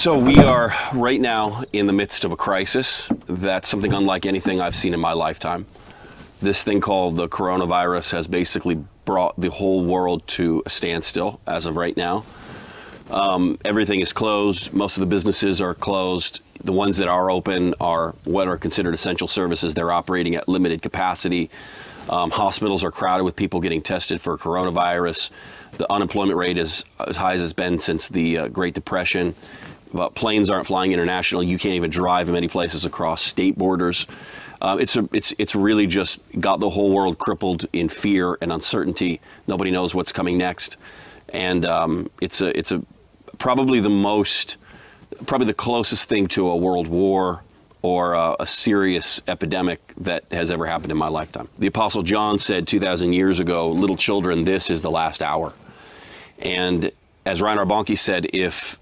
So we are right now in the midst of a crisis that's something unlike anything I've seen in my lifetime. This thing called the coronavirus has basically brought the whole world to a standstill as of right now. Everything is closed. Most of the businesses are closed. The ones that are open are what are considered essential services. They're operating at limited capacity. Hospitals are crowded with people getting tested for coronavirus. The unemployment rate is as high as it's been since the Great Depression. Planes aren't flying international. You can't even drive in many places across state borders. It's really just got the whole world crippled in fear and uncertainty. Nobody knows what's coming next, and it's probably the closest thing to a world war or a serious epidemic that has ever happened in my lifetime. The Apostle John said 2,000 years ago, "Little children, this is the last hour." And as Reinhard Bonnke said, if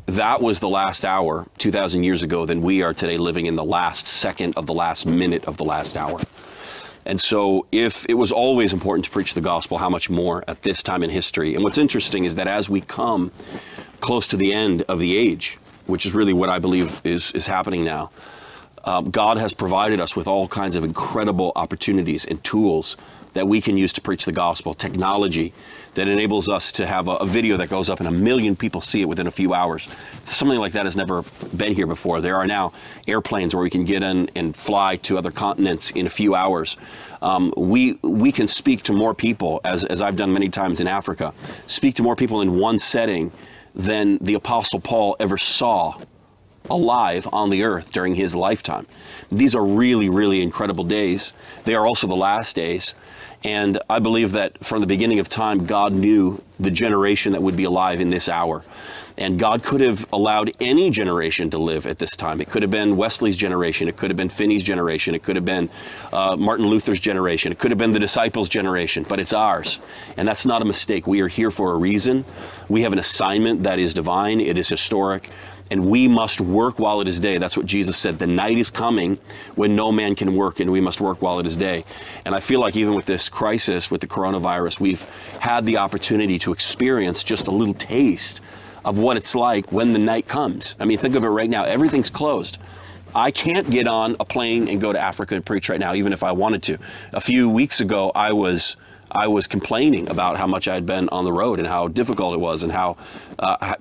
that was the last hour 2,000 years ago, then we are today living in the last second of the last minute of the last hour. And so if it was always important to preach the gospel, how much more at this time in history? And what's interesting is that as we come close to the end of the age, which is really what I believe is happening now, God has provided us with all kinds of incredible opportunities and tools that we can use to preach the gospel, technology that enables us to have a video that goes up and 1 million people see it within a few hours. Something like that has never been here before. There are now airplanes where we can get in and fly to other continents in a few hours. We can speak to more people, as I've done many times in Africa, speak to more people in one setting than the Apostle Paul ever saw alive on the earth during his lifetime. These are really, really incredible days. They are also the last days. And I believe that from the beginning of time, God knew the generation that would be alive in this hour. And God could have allowed any generation to live at this time. It could have been Wesley's generation. It could have been Finney's generation. It could have been Martin Luther's generation. It could have been the disciples' generation, but it's ours. And that's not a mistake. We are here for a reason. We have an assignment that is divine. It is historic. And we must work while it is day. That's what Jesus said. The night is coming when no man can work, and we must work while it is day. And I feel like even with this crisis, with the coronavirus, we've had the opportunity to experience just a little taste of what it's like when the night comes. I mean, think of it right now. Everything's closed. I can't get on a plane and go to Africa and preach right now, even if I wanted to. A few weeks ago, I was complaining about how much I had been on the road and how difficult it was and how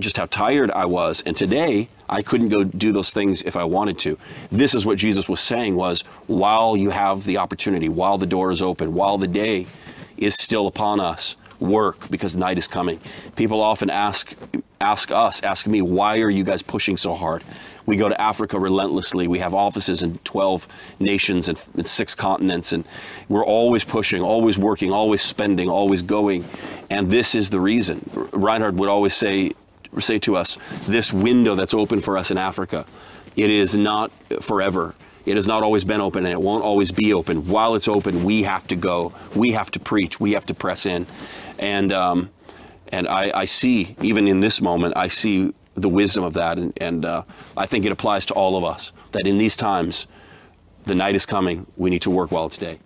just how tired I was. And today, I couldn't go do those things if I wanted to. This is what Jesus was saying was, while you have the opportunity, while the door is open, while the day is still upon us, work, because night is coming. People often ask me, why are you guys pushing so hard? We go to Africa relentlessly. We have offices in 12 nations and 6 continents, and we're always pushing, always working, always spending, always going. And this is the reason. Reinhard would always say to us, this window that's open for us in Africa, it is not forever. It has not always been open, and it won't always be open. While it's open, we have to go. We have to preach. We have to press in. And I see, even in this moment, I see the wisdom of that. And I think it applies to all of us, that in these times, the night is coming. We need to work while it's day.